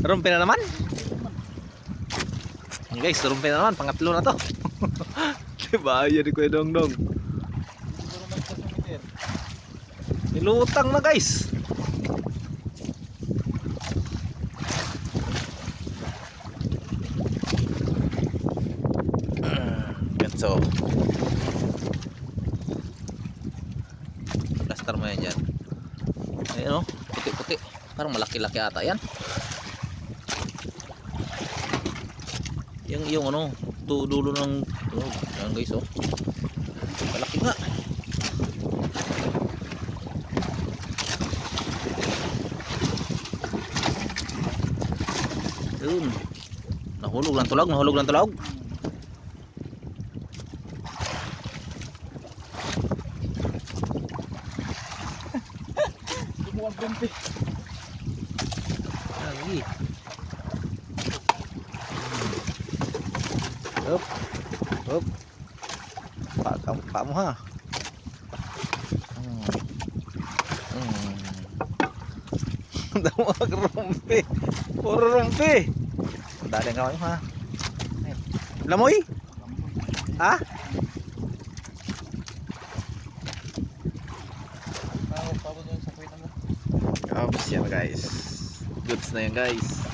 Rumpi na naman. Guys, rumpi na naman. Pangatlo na to. Diba? Yan ni Kuya Dongdong. Nilutang na guys. So plaster mo yan dyan. Ayun o, puti-puti. Parang malaki-laki ata yan. Yung ano, dulo ng yan guys o. Malaki nga. Yun. Nahulog lang tulog, nahulog lang tulog. Rumpi. Lagi. Up. Up. Pa mo ha. Damag rumpi. Puro rumpi. Dali nga kayo ha. Lamoy? Ha? Tapos yan guys. Goods na yan guys.